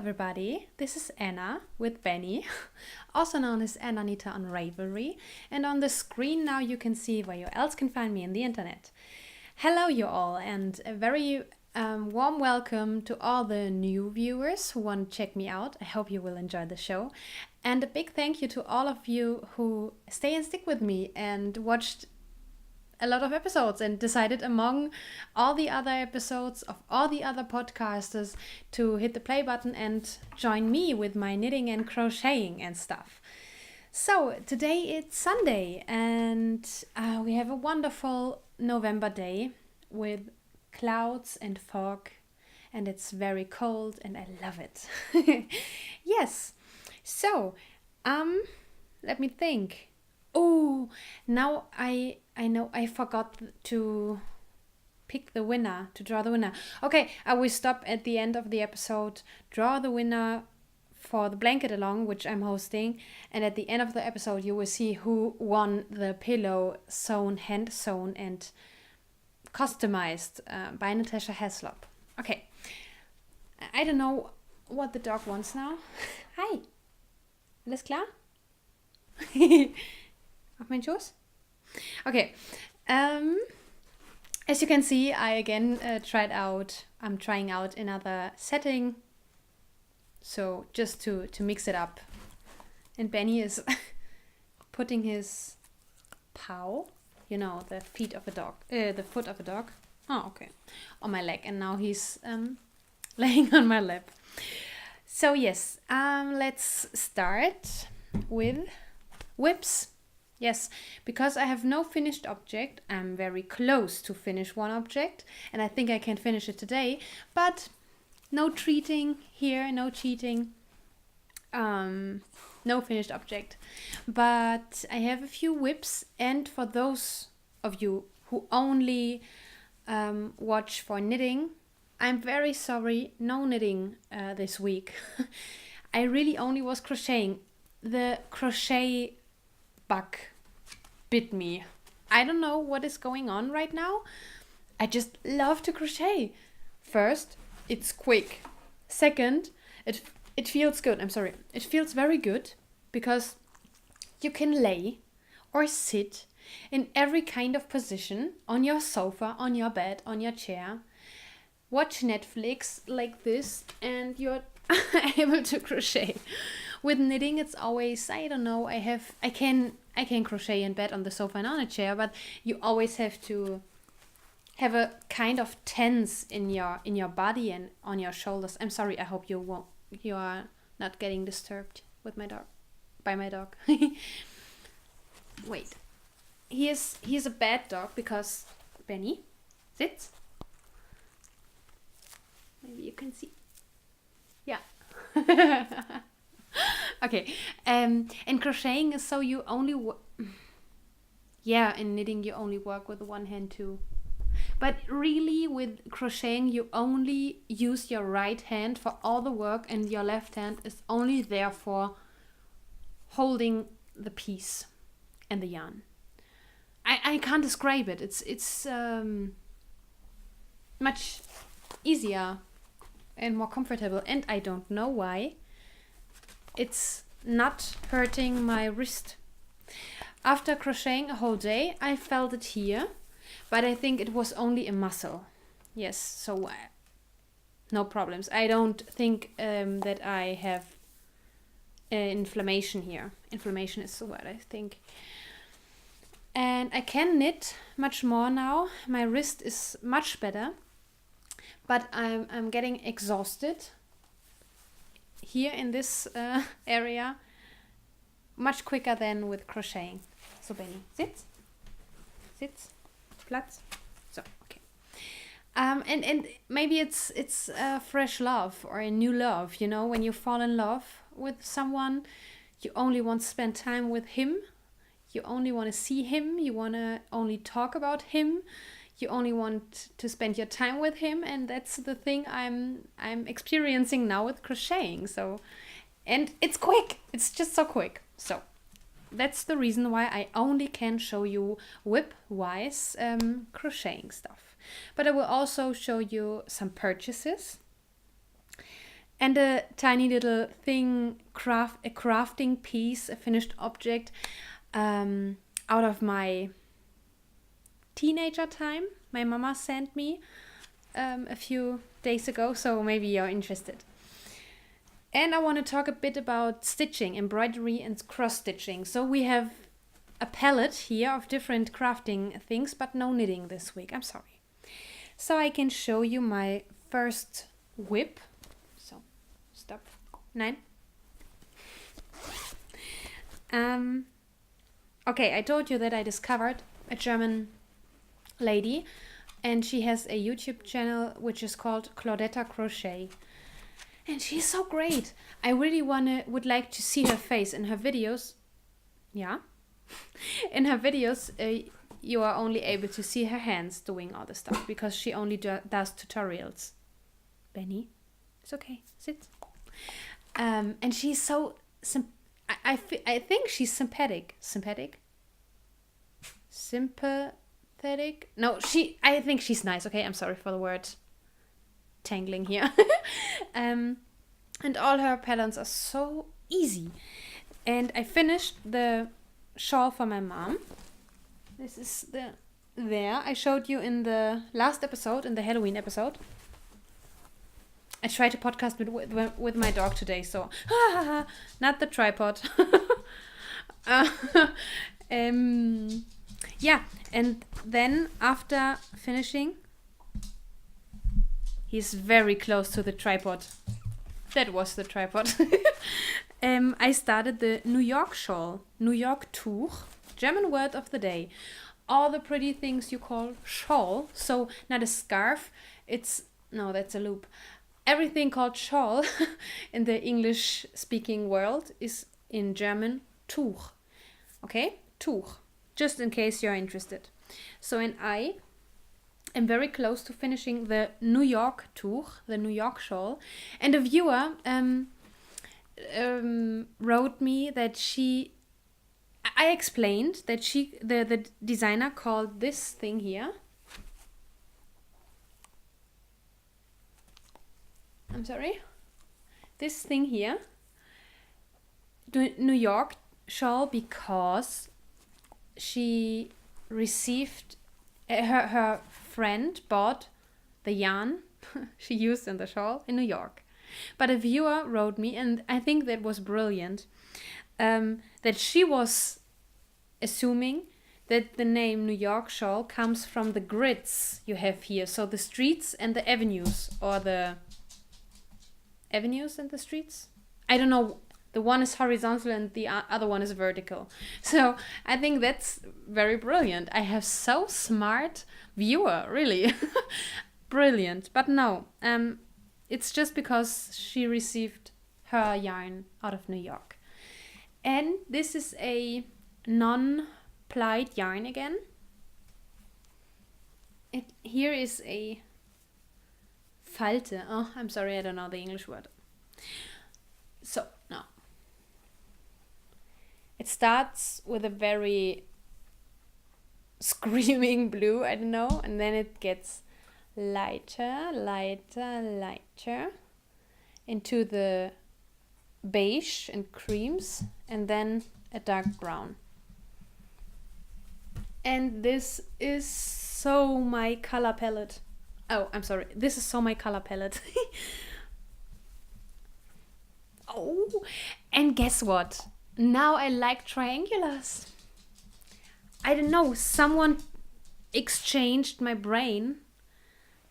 everybody, this is Anna with Benny, also known as Anna Nita on Ravelry, and on the screen now you can see where you else can find me in the internet. Hello you all, and a very warm welcome to all the new viewers who want to check me out. I hope you will enjoy the show, and a big thank you to all of you who stay and stick with me and watched a lot of episodes and decided among all the other episodes of all the other podcasters to hit the play button and join me with my knitting and crocheting and stuff. So today it's Sunday and we have a wonderful November day with clouds and fog, and it's very cold and I love it. Yes. So let me think. Oh, now I know I forgot to pick the winner, to draw the winner. Okay, I will stop at the end of the episode, draw the winner for the blanket along, which I'm hosting, and at the end of the episode you will see who won the pillow sewn, hand sewn and customized by Natasha Haslop. Okay, I don't know what the dog wants now. Hi, alles klar? Auf meinen Schoß? Okay. As you can see, I again I'm trying out another setting. So just to mix it up. And Benny is putting his paw, you know, the foot of a dog. Oh, okay. On my leg. And now he's laying on my lap. So yes, let's start with whips. Yes, because I have no finished object, I'm very close to finish one object, and I think I can finish it today, but no treating here, no cheating, no finished object. But I have a few whips, and for those of you who only watch for knitting, I'm very sorry, no knitting this week. I really only was crocheting. The crochet bug bit me. I don't know what is going on right now. I just love to crochet. First, it's quick. Second, it feels good. I'm sorry. It feels very good because you can lay or sit in every kind of position, on your sofa, on your bed, on your chair. Watch Netflix like this and you're able to crochet. With knitting, it's always, I don't know, I can crochet in bed, on the sofa and on a chair, but you always have to have a kind of tense in your body and on your shoulders. I'm sorry, I hope you are not getting disturbed with by my dog. Wait. He is a bad dog because Benny sits. Maybe you can see. Yeah. Okay, and crocheting is so you only in knitting you only work with one hand too, but really with crocheting you only use your right hand for all the work and your left hand is only there for holding the piece and the yarn. I can't describe it. It's much easier and more comfortable, and I don't know why. It's not hurting my wrist. After crocheting a whole day, I felt it here, but I think it was only a muscle. Yes, so no problems. I don't think that I have inflammation here. Inflammation is the word, I think. And I can knit much more now. My wrist is much better, but I'm getting exhausted here in this area much quicker than with crocheting. So Benny, sitz, Platz. So okay. And maybe it's fresh love or a new love. You know, when you fall in love with someone, you only want to spend time with him. You only want to see him. You want to only talk about him. You only want to spend your time with him, and that's the thing I'm experiencing now with crocheting. So, and it's quick. It's just so quick. So, that's the reason why I only can show you whip-wise crocheting stuff. But I will also show you some purchases. and a tiny little thing, a crafting piece, a finished object out of my teenager time. My mama sent me a few days ago, so maybe you're interested. And I want to talk a bit about stitching, embroidery and cross stitching. So we have a palette here of different crafting things, but no knitting this week. I'm sorry. So I can show you my first whip. So stop. 9. Okay, I told you that I discovered a German lady, and she has a YouTube channel which is called Claudetta Crochet. And she's so great. I really would like to see her face in her videos. Yeah. In her videos, you are only able to see her hands doing all the stuff because she only does tutorials. Benny, it's okay. Sit. And she's so I think she's sympathetic. Sympathetic? No, I think she's nice. Okay, I'm sorry for the word tangling here. And all her patterns are so easy. And I finished the shawl for my mom. This is there. I showed you in the last episode, in the Halloween episode. I tried to podcast with my dog today, so not the tripod. Yeah, and then after finishing, he's very close to the tripod. That was the tripod. I started the New York shawl, New York Tuch, German word of the day. All the pretty things you call shawl, so not a scarf, that's a loop. Everything called shawl in the English-speaking world is in German Tuch. Okay? Tuch. Just in case you're interested. So, and I am very close to finishing the New York Tuch, the New York shawl. And a viewer wrote me that I explained that the designer called this thing here. I'm sorry. This thing here, the New York shawl, because she received her friend bought the yarn she used in the shawl in New York. But a viewer wrote me, and I think that was brilliant, that she was assuming that the name New York shawl comes from the grids you have here. So the streets and the avenues, or the avenues and the streets. I don't know. The one is horizontal and the other one is vertical. So I think that's very brilliant. I have so smart viewer, really. Brilliant. But no, it's just because she received her yarn out of New York. And this is a non-plied yarn again. Here is a Falte. Oh, I'm sorry, I don't know the English word. So, now. It starts with a very screaming blue, I don't know, and then it gets lighter into the beige and creams, and then a dark brown. And this is so my color palette. Oh, I'm sorry. This is so my color palette. Oh, and guess what? Now I like triangulars. I don't know, someone exchanged my brain,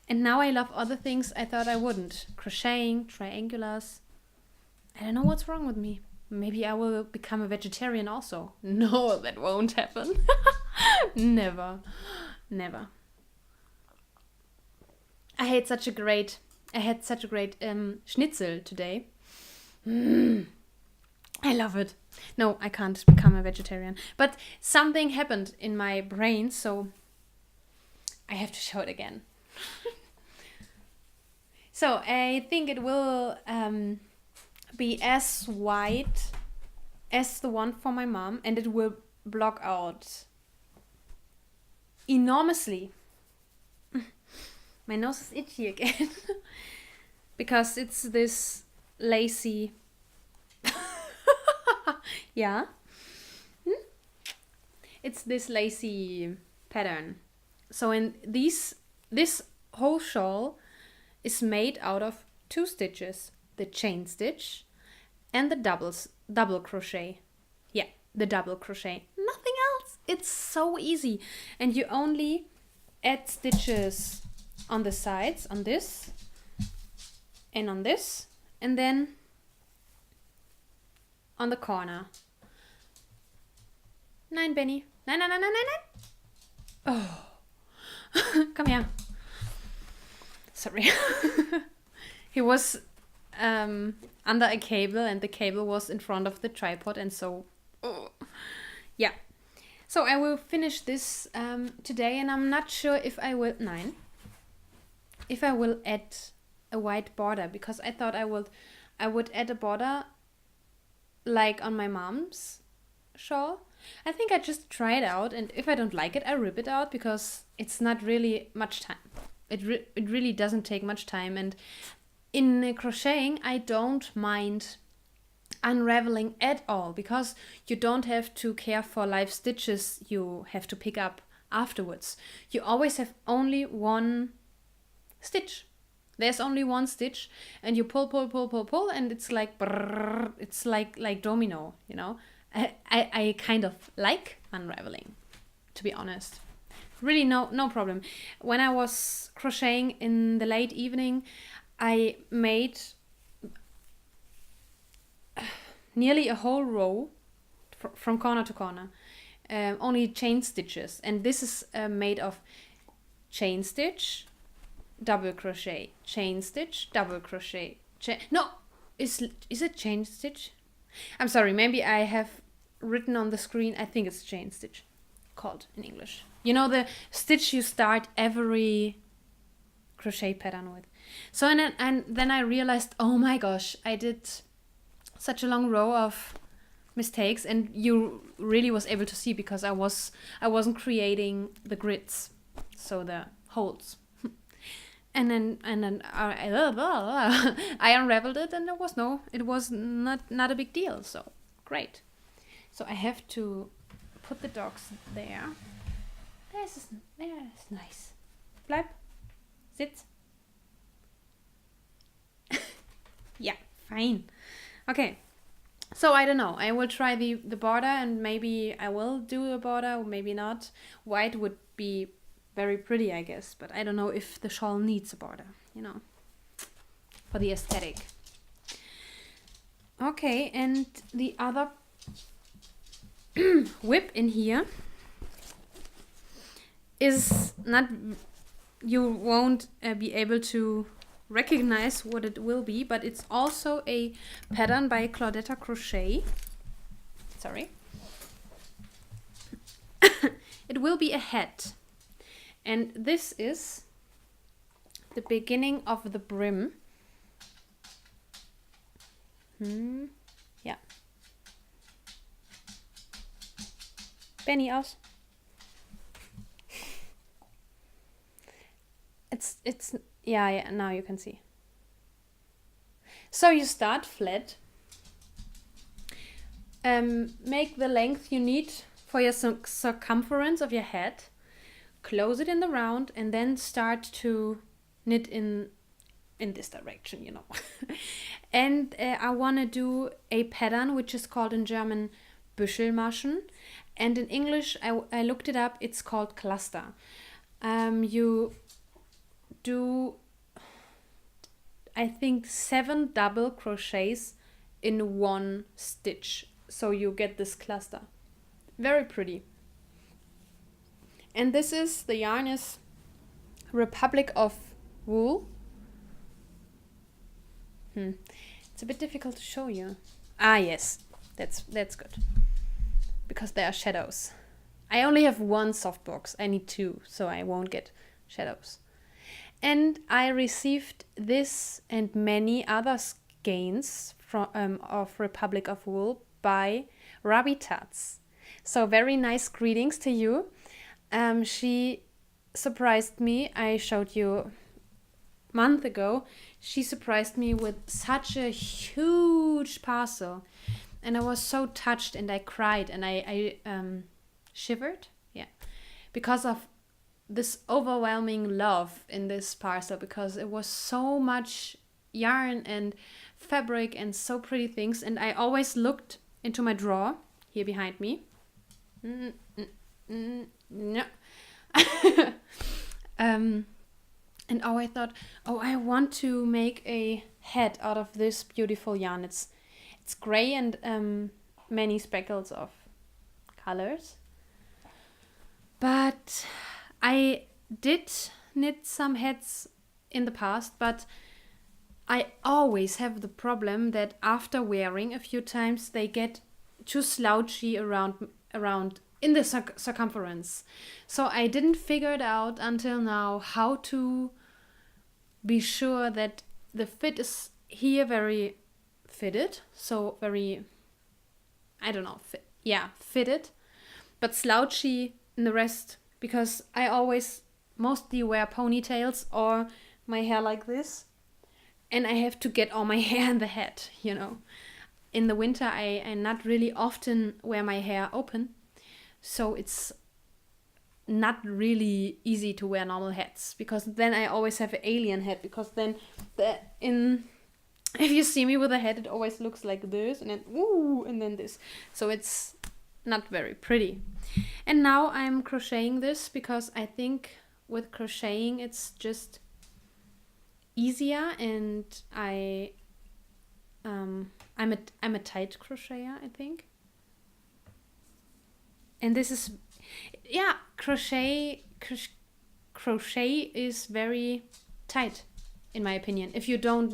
and now I love other things I thought I wouldn't. Crocheting, triangulars. I don't know what's wrong with me. Maybe I will become a vegetarian also. No, that won't happen. Never. I had such a great schnitzel today. I love it. No, I can't become a vegetarian. But something happened in my brain, so I have to show it again. So I think it will be as white as the one for my mom, and it will block out enormously. My nose is itchy again. Because it's this lacy. Yeah. It's this lacy pattern. So in this whole shawl is made out of 2 stitches, the chain stitch and the double crochet. Yeah, the double crochet. Nothing else. It's so easy. And you only add stitches on the sides, on this and on this, and then on the corner. Nein, Benny. Nein, nein, nein, nein, nein, nein. Oh. Come here. Sorry. He was under a cable and the cable was in front of the tripod, and so yeah. So I will finish this today, and I'm not sure if I will add a white border, because I thought I would add a border like on my mom's shawl. I think I just try it out, and if I don't like it, I rip it out, because it's not really much time. It really doesn't take much time, and in crocheting I don't mind unraveling at all, because you don't have to care for live stitches you have to pick up afterwards. You always have only one stitch. There's only one stitch, and you pull, and it's like brrr, it's like domino, you know. I kind of like unraveling, to be honest. Really no problem. When I was crocheting in the late evening, I made nearly a whole row from corner to corner, only chain stitches, and this is made of chain stitch, double crochet, chain stitch, double crochet, is it chain stitch? I'm sorry, maybe I have written on the screen, I think it's chain stitch called in English. You know, the stitch you start every crochet pattern with. So and then I realized, oh my gosh, I did such a long row of mistakes, and you really was able to see, because I wasn't creating the grids, so the holes. And then I unraveled it, and it was not a big deal. So great. So I have to put the dogs there. There's nice. Bleib. Sitz. Yeah, fine. Okay. So I don't know. I will try the border, and maybe I will do a border, or maybe not. White would be very pretty, I guess, but I don't know if the shawl needs a border, you know, for the aesthetic. Okay, and the other whip in here is not, you won't be able to recognize what it will be, but it's also a pattern by Claudetta Crochet. Sorry. It will be a hat. And this is the beginning of the brim. Yeah. Benny, aus. It's yeah, now you can see. So you start flat. Make the length you need for your circumference of your head. Close it in the round, and then start to knit in this direction, you know. And I want to do a pattern which is called in German Büschelmaschen, and in English I looked it up, it's called cluster. You do, I think, 7 double crochets in one stitch, so you get this cluster. Very pretty. And this is, the yarn is Republic of Wool. It's a bit difficult to show you. Ah, yes, that's good, because there are shadows. I only have one soft box. I need 2, so I won't get shadows. And I received this and many other skeins from of Republic of Wool by Rabitats. So very nice greetings to you. She surprised me. I showed you a month ago. she surprised me with such a huge parcel. And I was so touched and I cried and I shivered. Yeah. Because of this overwhelming love in this parcel, because it was so much yarn and fabric and so pretty things. And I always looked into my drawer here behind me. No. And I thought, oh, I want to make a hat out of this beautiful yarn. It's gray and many speckles of colors. But I did knit some hats in the past, but I always have the problem that after wearing a few times, they get too slouchy around in the circumference. So I didn't figure it out until now how to be sure that the fit is here very fitted. So very, I don't know, fitted, but slouchy in the rest, because I always mostly wear ponytails or my hair like this. And I have to get all my hair in the hat, you know. In the winter, I not really often wear my hair open. So it's not really easy to wear normal hats, because then I always have an alien hat, because then if you see me with a hat, it always looks like this and then ooh and then this. So it's not very pretty. And now I'm crocheting this because I think with crocheting it's just easier, and I'm a tight crocheter, I think. And this is, yeah, crochet is very tight, in my opinion. If you don't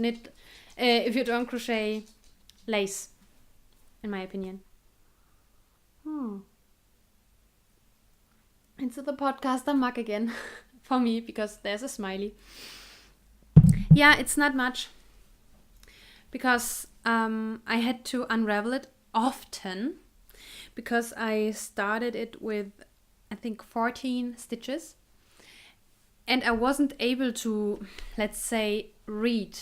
crochet lace, in my opinion. Into the podcaster mug again for me, because there's a smiley. Yeah, it's not much, because I had to unravel it often, because I started it with, I think, 14 stitches, and I wasn't able to, let's say, read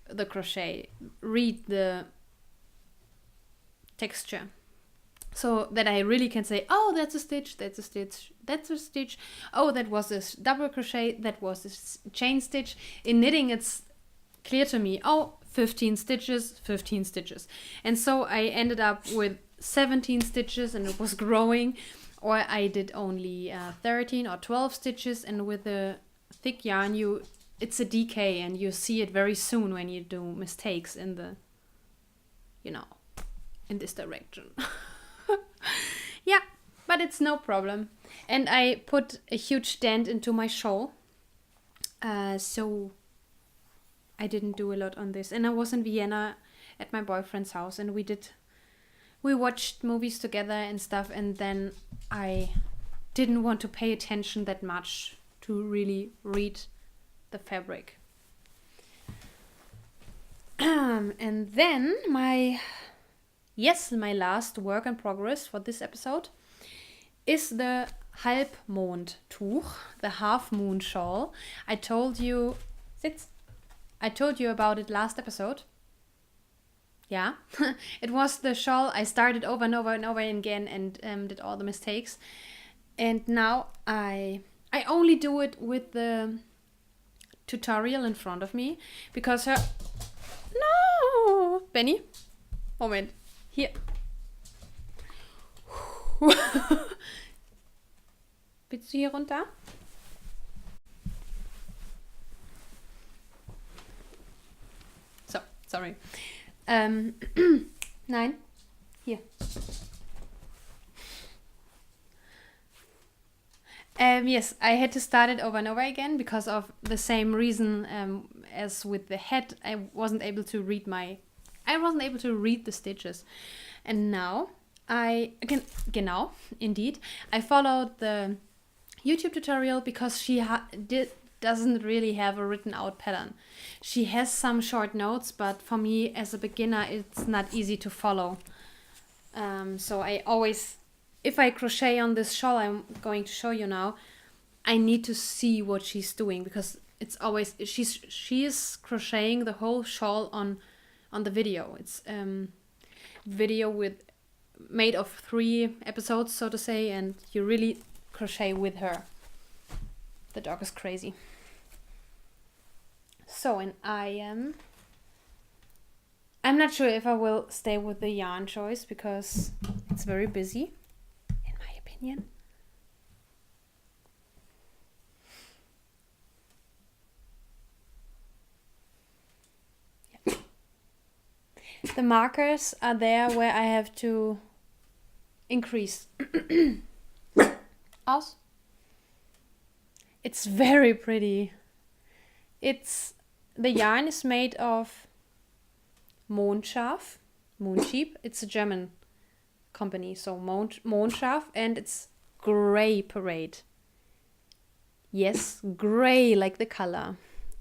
the crochet, read the texture, so that I really can say, oh, that's a stitch, that's a stitch, that's a stitch, oh, that was a double crochet, that was a chain stitch. In knitting, it's clear to me, oh, 15 stitches, 15 stitches. And so I ended up with 17 stitches, and it was growing. Or I did only 13 or 12 stitches, and with the thick yarn, it's a decay, and you see it very soon when you do mistakes in the, in this direction. Yeah, but it's no problem. And I put a huge dent into my shawl. So I didn't do a lot on this. And I was in Vienna at my boyfriend's house, and we watched movies together and stuff, and then I didn't want to pay attention that much to really read the fabric. And then my last work in progress for this episode is the Halbmondtuch, the half moon shawl. I told you about it last episode. Yeah, it was the shawl I started over and over and over again, and did all the mistakes. And now I only do it with the tutorial in front of me, because no, Benny, Moment, hier. Willst du hier runter? So, sorry. Nein, hier. Yes, I had to start it over and over again because of the same reason as with the hat. I wasn't able to read the stitches. And now indeed, I followed the YouTube tutorial because she doesn't really have a written out pattern. She has some short notes, but for me as a beginner, it's not easy to follow. So I always, if I crochet on this shawl I'm going to show you now, I need to see what she's doing, because it's always, she is crocheting the whole shawl on the video. It's video with made of 3 episodes, so to say, and you really crochet with her. The dog is crazy. So, and I'm not sure if I will stay with the yarn choice because it's very busy, in my opinion. Yeah. The markers are there where I have to increase. Aus. It's very pretty. The yarn is made of Mondschaf, Moonsheep. It's a German company, so Mondschaf, and it's gray parade. Yes, gray like the color.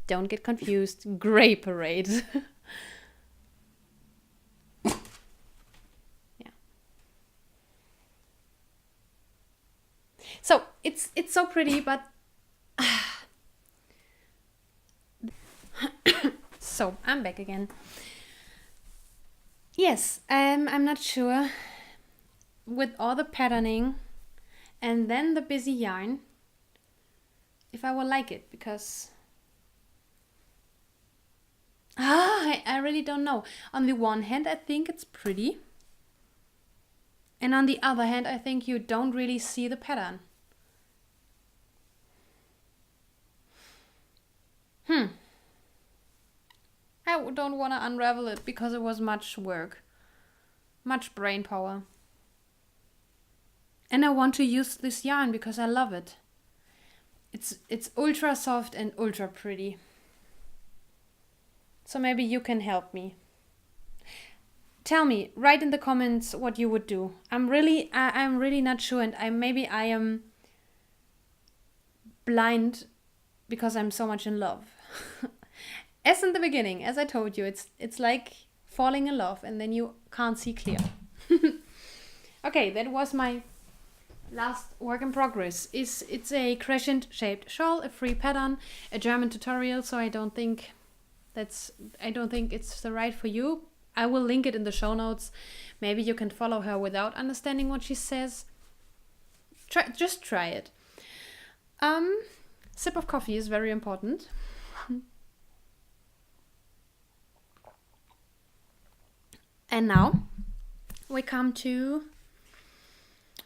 Don't get confused. Gray parade. Yeah. So it's so pretty, but so I'm back again. Yes, I'm not sure with all the patterning and then the busy yarn if I will like it, because I really don't know. On the one hand, I think it's pretty, and on the other hand, I think you don't really see the pattern. I don't want to unravel it because it was much work, much brain power. And I want to use this yarn because I love it. It's ultra soft and ultra pretty. So maybe you can help me. Tell me, write in the comments what you would do. I'm really not sure, and I am blind because I'm so much in love. As in the beginning, as I told you, it's like falling in love and then you can't see clear. Okay, that was my last work in progress. It's a crescent shaped shawl, a free pattern, a German tutorial, so I don't think it's the right for you. I will link it in the show notes. Maybe you can follow her without understanding what she says. Just try it. Sip of coffee is very important. And now we come to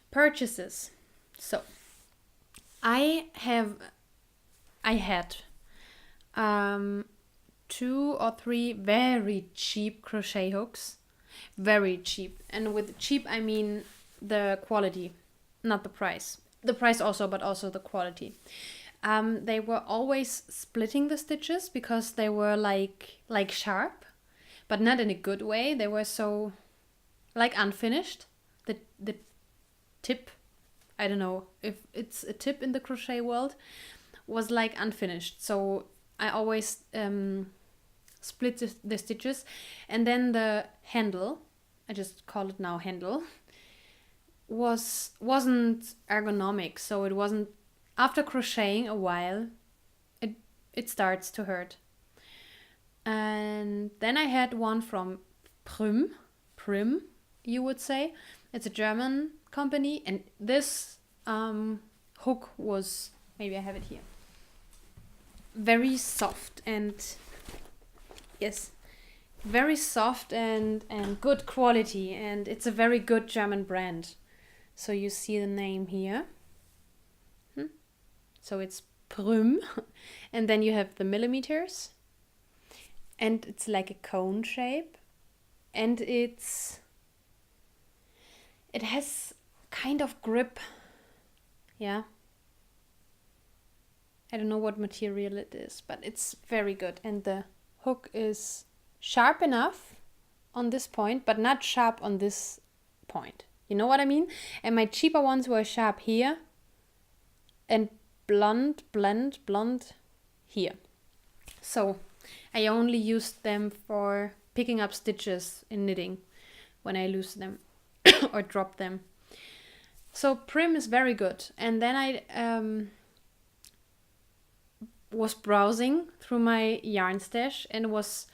purchases. So I had 2 or 3 very cheap crochet hooks. Very cheap. And with cheap, I mean the quality, not the price. The price also, but also the quality. They were always splitting the stitches because they were like sharp, but not in a good way. They were so like unfinished. The tip, I don't know if it's a tip in the crochet world, was like unfinished. So I always split the stitches, and then the handle, I just call it now handle, wasn't ergonomic. So it wasn't, after crocheting a while, it starts to hurt. And then I had one from Prim, you would say. It's a German company, and this hook was, maybe I have it here, very soft and yes, very soft and good quality, and it's a very good German brand. So you see the name here. So it's Prüm, and then you have the millimeters, and it's like a cone shape, and it has kind of grip. Yeah. I don't know what material it is, but it's very good, and the hook is sharp enough on this point, but not sharp on this point. You know what I mean? And my cheaper ones were sharp here and blonde here. So I only used them for picking up stitches in knitting when I lose them or drop them. So Prim is very good. And then I was browsing through my yarn stash and was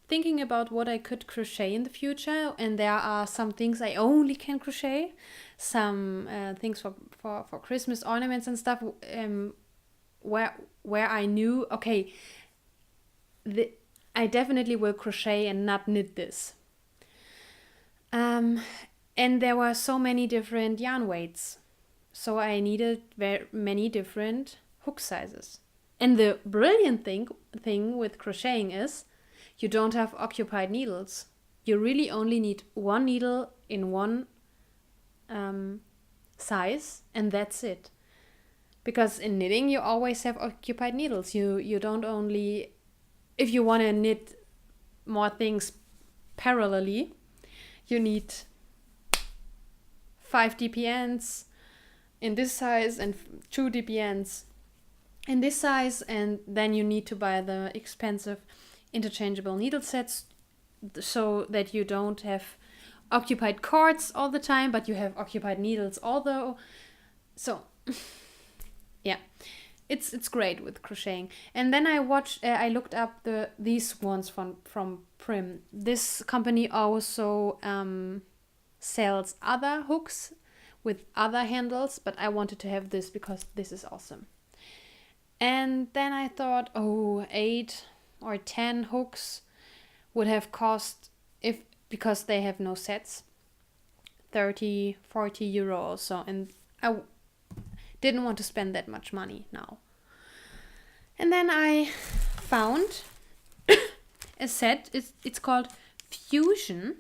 thinking about what I could crochet in the future, and there are some things I only can crochet, some things for Christmas ornaments and stuff, where I knew, okay, I definitely will crochet and not knit this. And there were so many different yarn weights, so I needed very many different hook sizes. And the brilliant thing with crocheting is you don't have occupied needles. You really only need one needle in one size, and that's it. Because in knitting you always have occupied needles. You don't only, if you want to knit more things parallelly, you need 5 DPNs in this size and 2 DPNs in this size, and then you need to buy the expensive interchangeable needle sets so that you don't have occupied cords all the time, but you have occupied needles although. So yeah, it's great with crocheting. And then I looked up these ones from Prim. This company also sells other hooks with other handles, but I wanted to have this because this is awesome. And then I thought, 8 or 10 hooks would have cost, because they have no sets, 30, 40 euro or so, and I didn't want to spend that much money now. And then I found a set. It's called Fusion,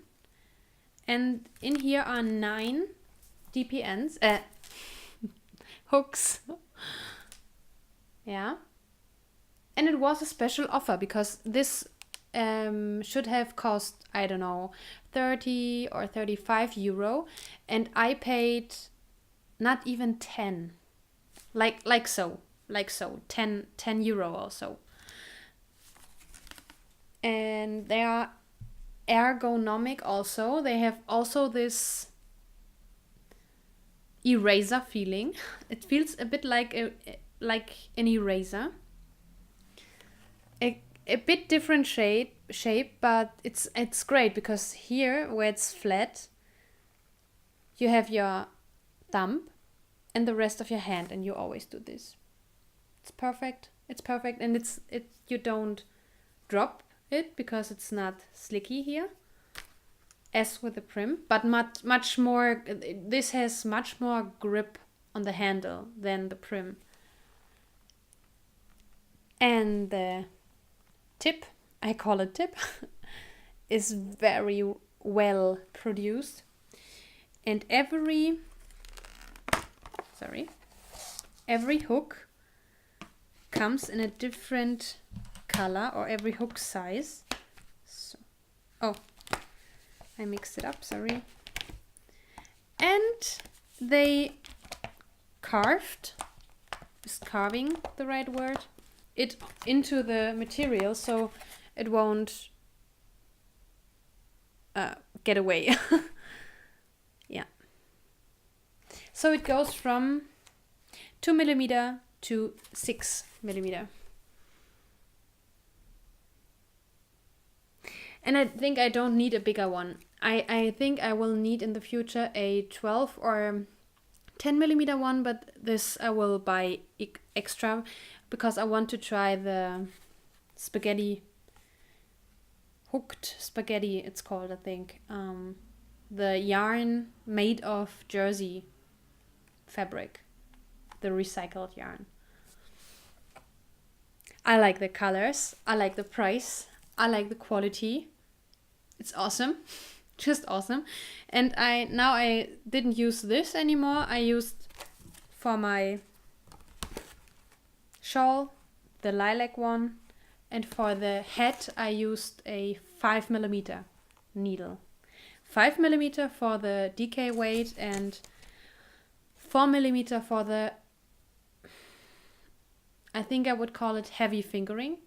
and in here are 9 DPNs, hooks. Yeah. And it was a special offer because this should have cost, I don't know, 30 or 35 euro, and I paid not even 10. Like so, 10 euro or so. And they are ergonomic also. They have also this eraser feeling. It feels a bit like an eraser. A bit different shape, but it's great because here where it's flat, you have your thumb and the rest of your hand, and you always do this. It's perfect. It's perfect, and you don't drop it because it's not slicky here, as with the Prim, but much more. This has much more grip on the handle than the Prim. And the tip, I call it tip, is very well produced, and every hook comes in a different color, or every hook size. So, I mixed it up, sorry. And they carved, is carving the right word, it into the material so it won't get away. Yeah. So it goes from 2mm to 6mm. And I think I don't need a bigger one. I think I will need in the future a 12 or 10mm one, but this I will buy extra because I want to try the spaghetti, hooked spaghetti it's called, I think. The yarn made of jersey fabric, the recycled yarn. I like the colors, I like the price, I like the quality. It's awesome. Just awesome. And I didn't use this anymore. I used for my shawl the lilac one, and for the hat I used a 5mm needle. 5mm for the DK weight and 4mm for the, I think I would call it heavy fingering,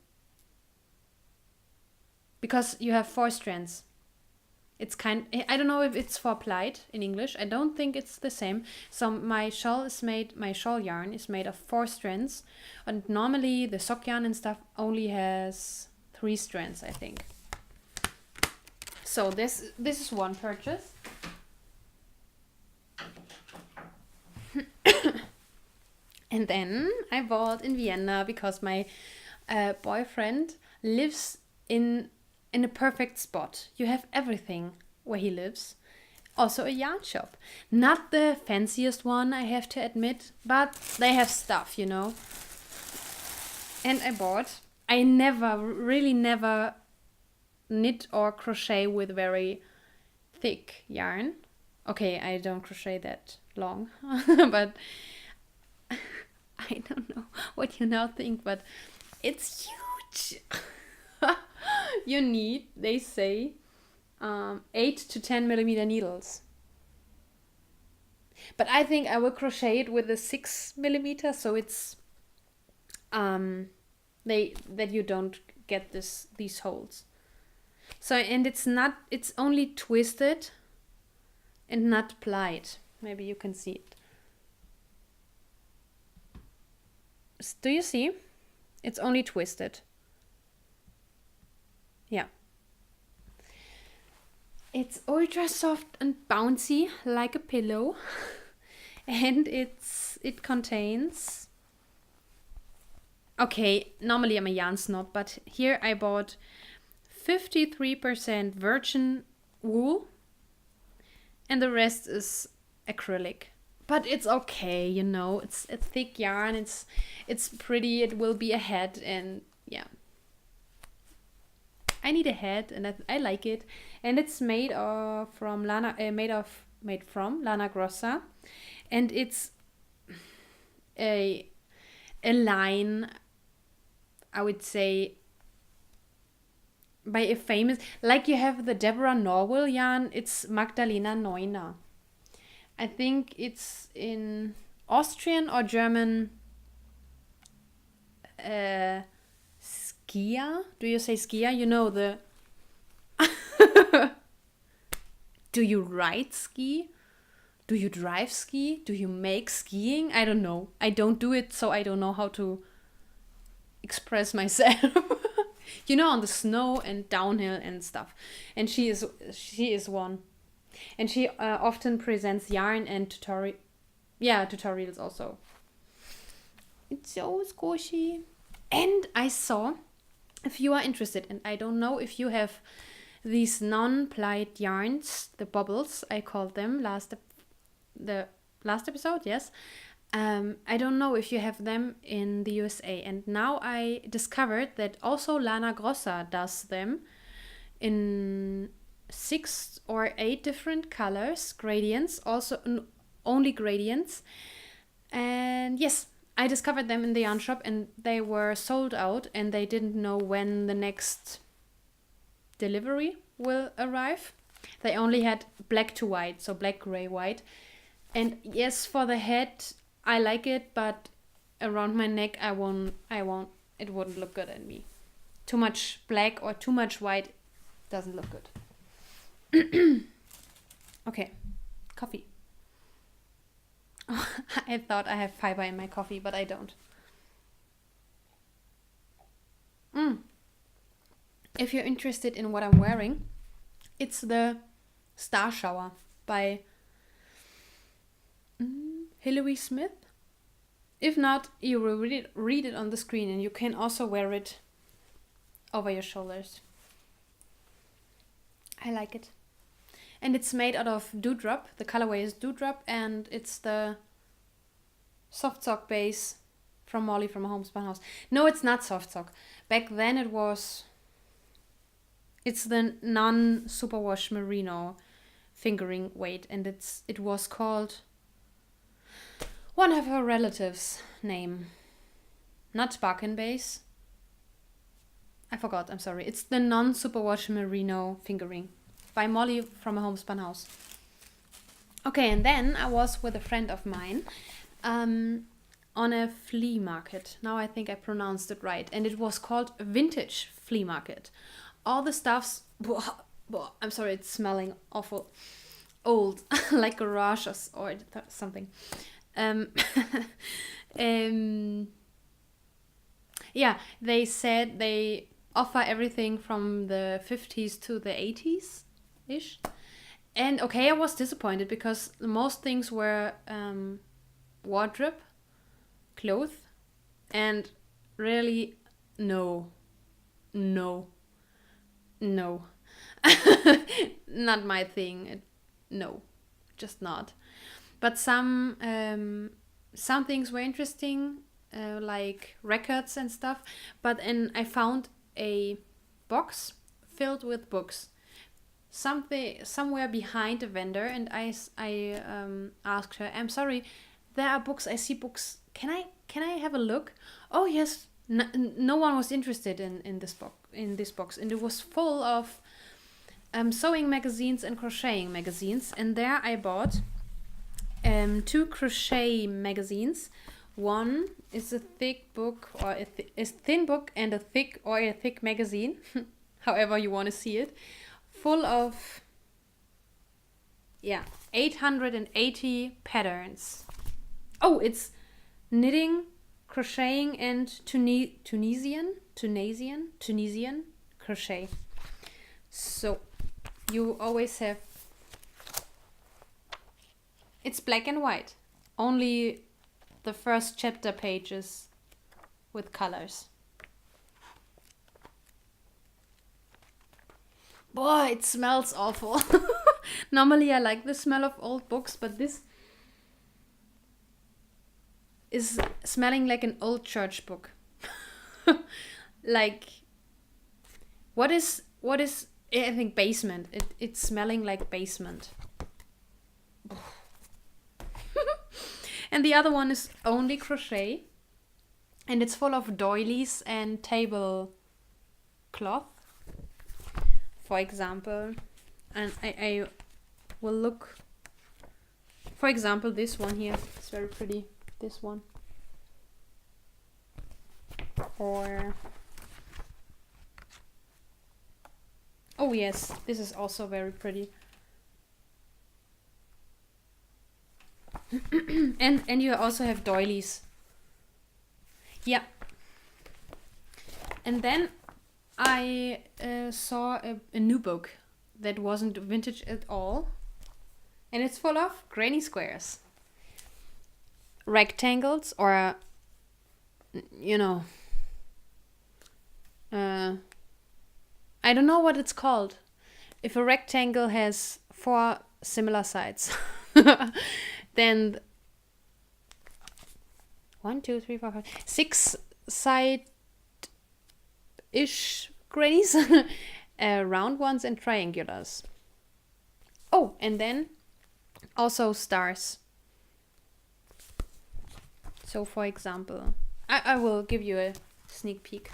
because you have 4 strands. I don't know if it's for plied in English. I don't think it's the same. So my shawl yarn is made of 4 strands, and normally the sock yarn and stuff only has 3 strands, I think. So this is one purchase. And then I bought in Vienna because my boyfriend lives in a perfect spot. You have everything where he lives. Also a yarn shop. Not the fanciest one, I have to admit, but they have stuff, you know. And I really never knit or crochet with very thick yarn. Okay, I don't crochet that long, but I don't know what you now think, but it's huge. You need, they say, 8 to 10 millimeter needles. But I think I will crochet it with a 6 millimeter, so it's that you don't get these holes. So, and it's only twisted and not plied. Maybe you can see it. Do you see? It's only twisted. Yeah. It's ultra soft and bouncy like a pillow. And it contains... Okay, normally I'm a yarn snob, but here I bought 53% virgin wool and the rest is acrylic. But it's okay, you know, it's a thick yarn, it's pretty, it will be a hat, and yeah. I need a hat and I like it. And it's made from Lana Grossa, and it's a line, I would say, by a famous, like you have the Deborah Norwell yarn, it's Magdalena Neuner. I think it's in Austrian or German. Skier? Do you say skier? You know the... Do you ride ski? Do you drive ski? Do you make skiing? I don't know. I don't do it, so I don't know how to express myself. You know, on the snow and downhill and stuff. And she is one. And she often presents yarn and tutorials also. It's so squishy. And I saw, if you are interested, and I don't know if you have these non-plied yarns, the bubbles, I called them the last episode, yes. I don't know if you have them in the USA. And now I discovered that also Lana Grossa does them in 6 or 8 different colors, gradients, also only gradients. And yes, I discovered them in the yarn shop and they were sold out and they didn't know when the next delivery will arrive. They only had black to white, so black, gray, white. And yes, for the head, I like it, but around my neck, it wouldn't look good on me. Too much black or too much white doesn't look good. Okay, coffee. Oh, I thought I have fiber in my coffee, but I don't. If you're interested in what I'm wearing, it's the Star Shower by Hilary Smith. If not, you will read it on the screen and you can also wear it over your shoulders. I like it. And it's made out of Dewdrop. The colorway is Dewdrop and it's the soft sock base from Molly from a Homespun House. No, it's not soft sock. Back then it's the non-superwash merino fingering weight and it was called one of her relatives' name. Not Barkin Base. I forgot, I'm sorry. It's the non-superwash merino fingering by Molly from a Homespun House. Okay, and then I was with a friend of mine on a flea market. Now I think I pronounced it right. And it was called Vintage Flea Market. All the stuffs Well, I'm sorry, it's smelling awful old, like garage or something. Um, um, yeah, they said they offer everything from the 50s to the 80s ish. And okay, I was disappointed because most things were wardrobe, clothes, and really no, no, no. Not my thing. No, just not. But some things were interesting, like records and stuff. But and I found a box filled with books. Something somewhere behind the vendor, and I asked her, "I'm sorry, there are books. I see books. Can I have a look?" Oh yes. No one was interested in this box, and it was full of sewing magazines and crocheting magazines. And there I bought 2 crochet magazines. One is a thick book or a thin book, and a thick magazine, however you want to see it, full of 880 patterns. Oh, it's knitting, crocheting, and Tunisian crochet. So you always have, it's black and white, only the first chapter pages with colors. Boy, it smells awful. Normally I like the smell of old books, but this is smelling like an old church book. Like, what is I think basement. It's smelling like basement. And the other one is only crochet, and it's full of doilies and tablecloth, for example. And I will look, for example, this one here. It's very pretty, this one. Or, oh yes, this is also very pretty. and you also have doilies. Yeah. And then I saw a new book that wasn't vintage at all, and it's full of granny squares, rectangles, or I don't know what it's called. If a rectangle has 4 similar sides, then 1, 2, 3, 4, 5, 6 side-ish grannies, round ones and triangulars. Oh, and then also stars. So for example, I will give you a sneak peek.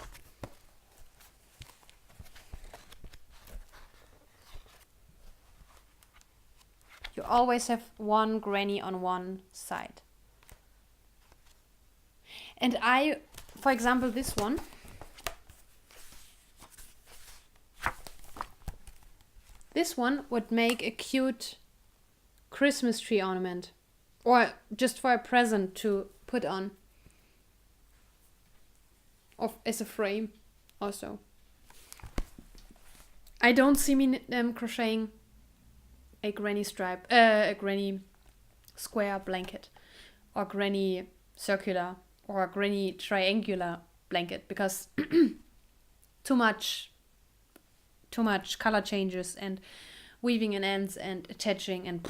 You always have one granny on one side. And for example, this one. This one would make a cute Christmas tree ornament, or just for a present to put on, as a frame also. I don't see me crocheting a granny square blanket, or granny circular, or granny triangular blanket, because too much color changes and weaving in ends and attaching, and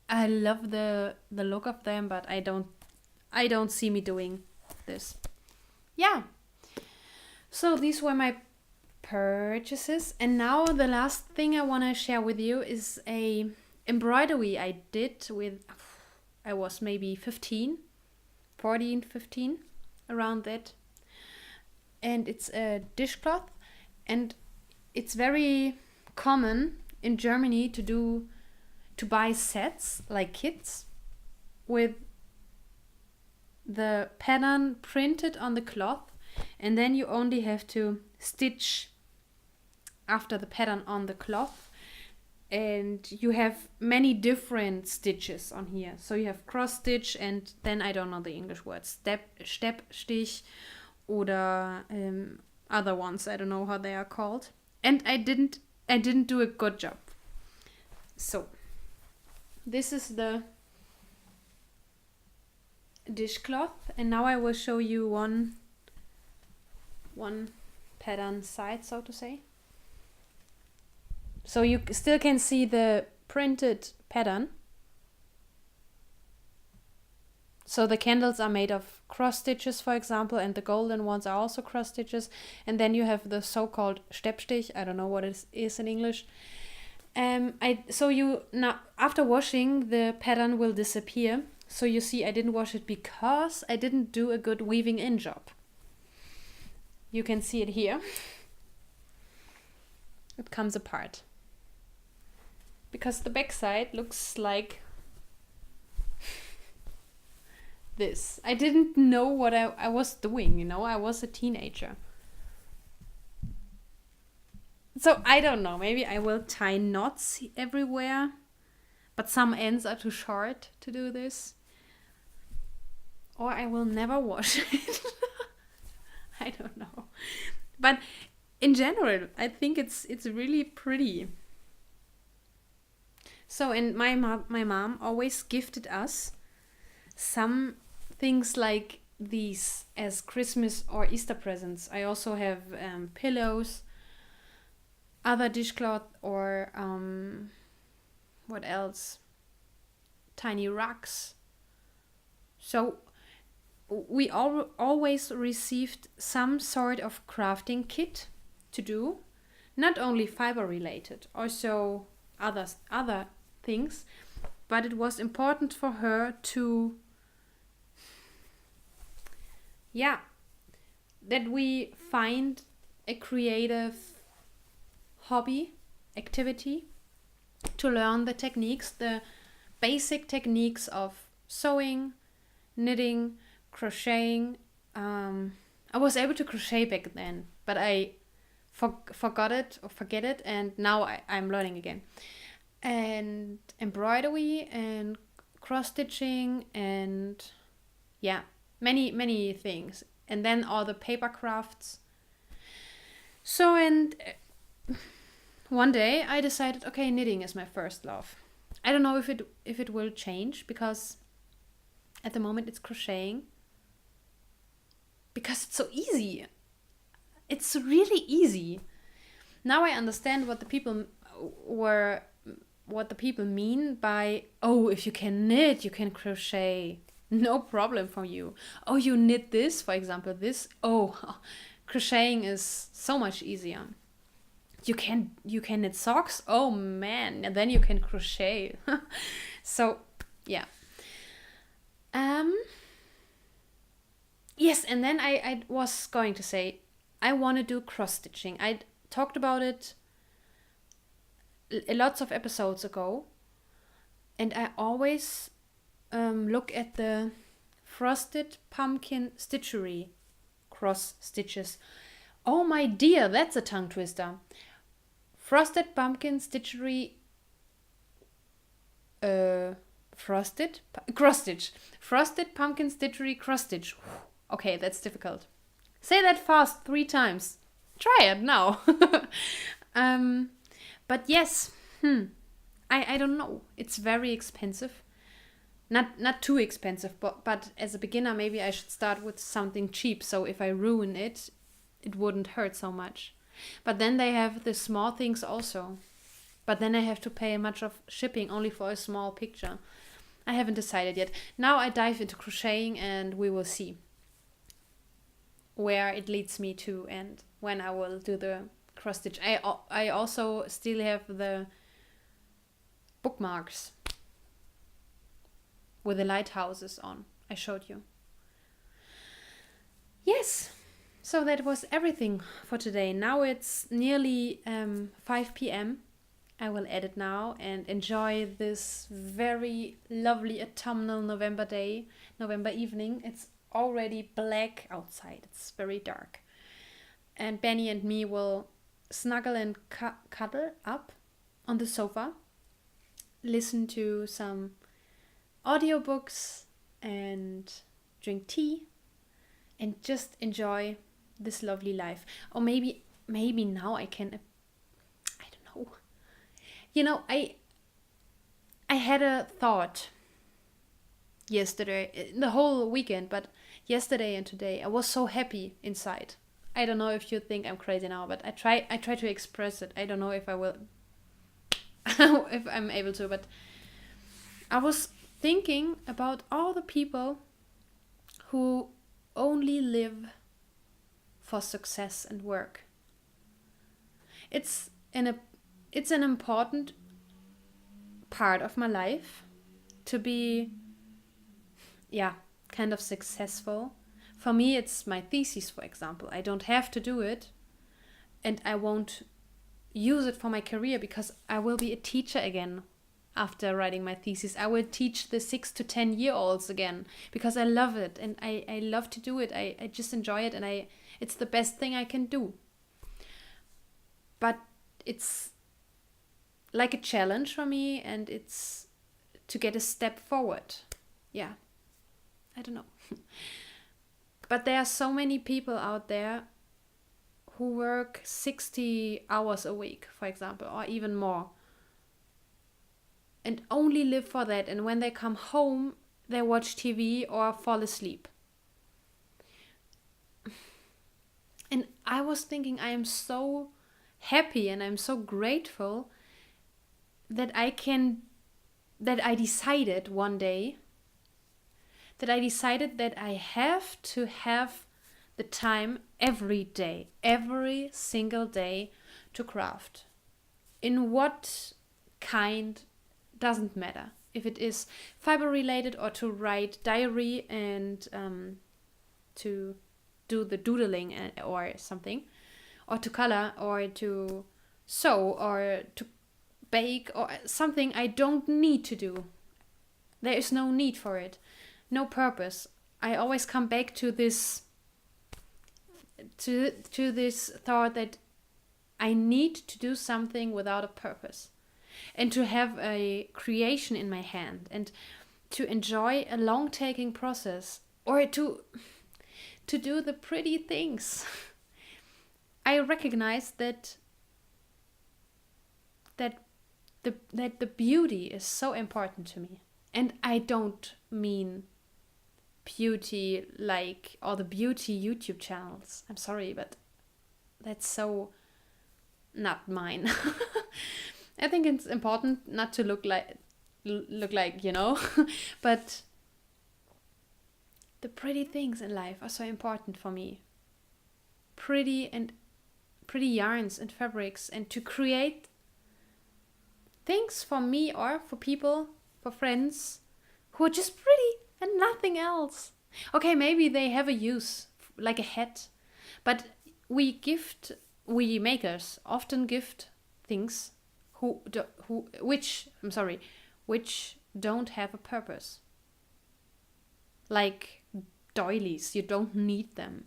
I love the look of them, but I don't see me doing this. Yeah. So these were my purchases, and now the last thing I want to share with you is a embroidery I did with, I was maybe 15, around that, and it's a dishcloth, and it's very common in Germany to buy sets, like kits, with the pattern printed on the cloth, and then you only have to stitch after the pattern on the cloth, and you have many different stitches on here. So you have cross stitch, and then I don't know the English word, Steppstich, oder other ones. I don't know how they are called. And I didn't do a good job. So this is the dishcloth, and now I will show you one pattern side, so to say. So you still can see the printed pattern. So the candles are made of cross stitches, for example, and the golden ones are also cross stitches. And then you have the so-called Steppstich. I don't know what it is in English. So you now, after washing, the pattern will disappear. So you see, I didn't wash it because I didn't do a good weaving in job. You can see it here. It comes apart. Because the back side looks like this. I didn't know what I was doing, you know, I was a teenager. So I don't know, maybe I will tie knots everywhere, but some ends are too short to do this. Or I will never wash it. I don't know. But in general, I think it's really pretty. So, and my mom always gifted us some things like these as Christmas or Easter presents. I also have pillows, other dishcloth, or what else? Tiny rugs. So we always received some sort of crafting kit to do, not only fiber related, also other things, but it was important for her to that we find a creative hobby activity to learn the techniques, the basic techniques of sewing, knitting, crocheting. I was able to crochet back then, but I forget it, and now I'm learning again. And embroidery and cross stitching and many things, and then all the paper crafts. So, and one day I decided, okay, knitting is my first love. I don't know if it will change, because at the moment it's crocheting, because it's so easy. It's really easy. Now I understand what the people mean by, oh, if you can knit, you can crochet. No problem for you. Oh, you knit this, for example, this. Oh, crocheting is so much easier. You can knit socks. Oh man, and then you can crochet. So, yeah. Yes, and then I was going to say, I want to do cross stitching. I talked about it lots of episodes ago, and I always look at the Frosted Pumpkin Stitchery cross stitches. Oh my dear, that's a tongue twister. Frosted Pumpkin Stitchery cross stitch. Frosted Pumpkin Stitchery cross stitch. Okay, that's difficult. Say that fast 3 times. Try it now. But yes, I don't know. It's very expensive. Not too expensive, but as a beginner, maybe I should start with something cheap. So if I ruin it, it wouldn't hurt so much. But then they have the small things also. But then I have to pay much of shipping only for a small picture. I haven't decided yet. Now I dive into crocheting, and we will see where it leads me to and when I will do the cross stitch. I also still have the bookmarks with the lighthouses on. I showed you. Yes, so that was everything for today. Now it's nearly 5 p.m. I will edit now and enjoy this very lovely autumnal November evening. It's already black outside. It's very dark. And Benny and me will snuggle and cuddle up on the sofa listen to some audiobooks and drink tea and just enjoy this lovely life. Or maybe now I can, I don't know. I had a thought yesterday, the whole weekend, but yesterday and today I was so happy inside. I don't know if you think I'm crazy now, but I try to express it. I don't know if I will if I'm able to, but I was thinking about all the people who only live for success and work. It's an important part of my life to be kind of successful. For me, it's my thesis, for example. I don't have to do it, and I won't use it for my career because I will be a teacher again after writing my thesis. I will teach the 6 to 10-year-olds again because I love it and I love to do it. I just enjoy it, and it's the best thing I can do. But it's like a challenge for me, and it's to get a step forward. Yeah, I don't know. But there are so many people out there who work 60 hours a week, for example, or even more, and only live for that. And when they come home, they watch TV or fall asleep. And I was thinking, I am so happy and I'm so grateful that I decided one day that I have to have the time every day, every single day, to craft. In what kind doesn't matter. If it is fiber related, or to write diary and to do the doodling or something, or to color, or to sew, or to bake, or something I don't need to do. There is no need for it. No purpose. I always come back to this this thought that I need to do something without a purpose, and to have a creation in my hand, and to enjoy a long taking process, or to do the pretty things. I recognize that the beauty is so important to me, and I don't mean beauty like all the beauty YouTube channels. I'm sorry, but that's so not mine. I think it's important not to look like but the pretty things in life are so important for me. Pretty yarns and fabrics, and to create things for me or for people, for friends who are just pretty and nothing else. Okay, maybe they have a use, like a hat, but we makers often gift things which don't have a purpose. Like doilies, you don't need them,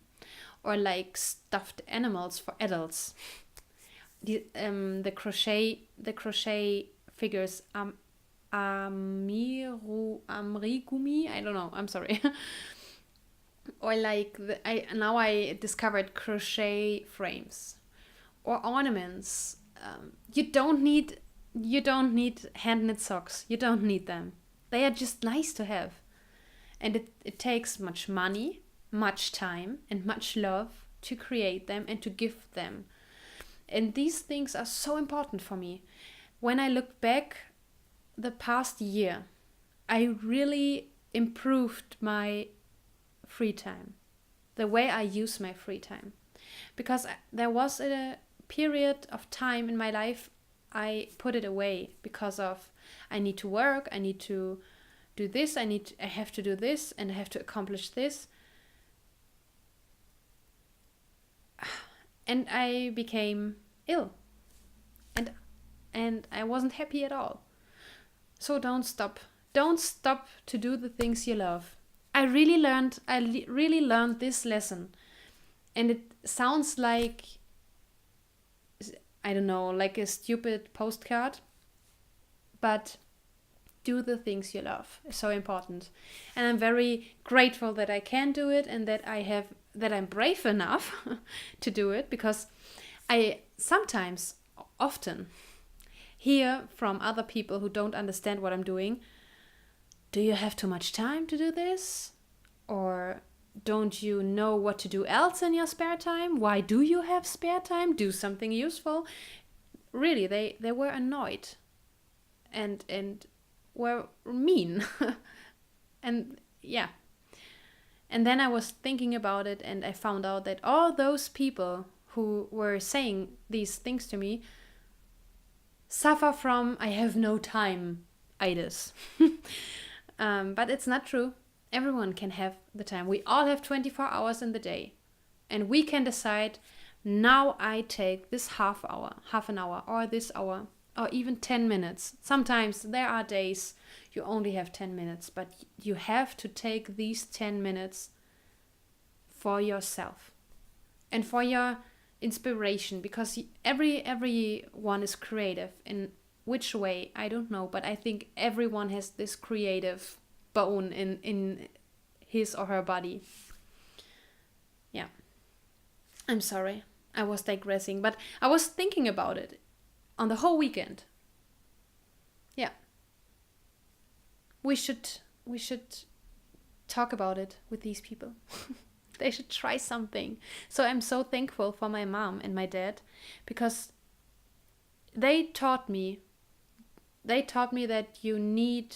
or like stuffed animals for adults. The crochet figures amigurumi, I don't know, I'm sorry. Or like I discovered crochet frames or ornaments. You don't need hand knit socks. You don't need them. They are just nice to have, and it takes much money, much time, and much love to create them and to give them. And these things are so important for me. When I look back the past year, I really improved my free time, the way I use my free time. Because there was a period of time in my life I put it away because of I need to work, I need to do this, I have to do this, and I have to accomplish this. And I became ill. And I wasn't happy at all. So don't stop. Don't stop to do the things you love. I really learned this lesson. And it sounds like, I don't know, like a stupid postcard. But do the things you love. It's so important. And I'm very grateful that I can do it, and that I'm brave enough to do it, because I sometimes, often, hear from other people who don't understand what I'm doing, do you have too much time to do this? Or don't you know what to do else in your spare time? Why do you have spare time? Do something useful. Really, they were annoyed and were mean. And yeah. And then I was thinking about it, and I found out that all those people who were saying these things to me suffer from I have no time-itis. But it's not true. Everyone can have the time. We all have 24 hours in the day. And we can decide, now I take this half an hour, or this hour, or even 10 minutes. Sometimes there are days you only have 10 minutes, but you have to take these 10 minutes for yourself and for your inspiration, because everyone is creative. In which way, I don't know, but I think everyone has this creative bone in his or her body. Yeah. I'm sorry, I was digressing, but I was thinking about it on the whole weekend. Yeah. We should talk about it with these people. They should try something. So I'm so thankful for my mom and my dad, because they taught me that you need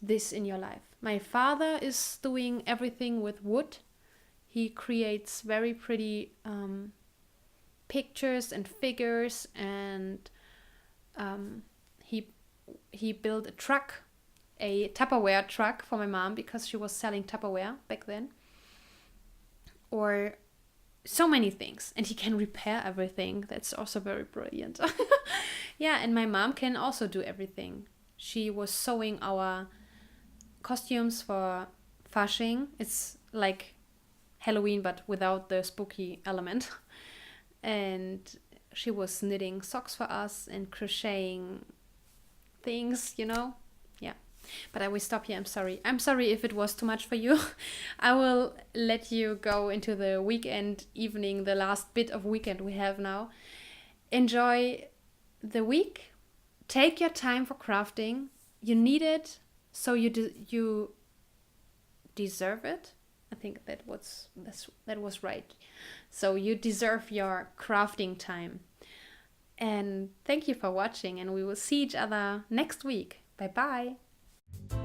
this in your life. My father is doing everything with wood. He creates very pretty pictures and figures, and he built a Tupperware truck for my mom, because she was selling Tupperware back then. Or so many things. And he can repair everything. That's also very brilliant. Yeah, and my mom can also do everything. She was sewing our costumes for Fasching. It's like Halloween, but without the spooky element. And she was knitting socks for us and crocheting things, Yeah. But I will stop here. I'm sorry if it was too much for you. I will let you go into the weekend evening, the last bit of weekend we have now. Enjoy the week. Take your time for crafting. You need it, so you deserve it. I think that was right. So you deserve your crafting time. And thank you for watching, and we will see each other next week. Bye bye.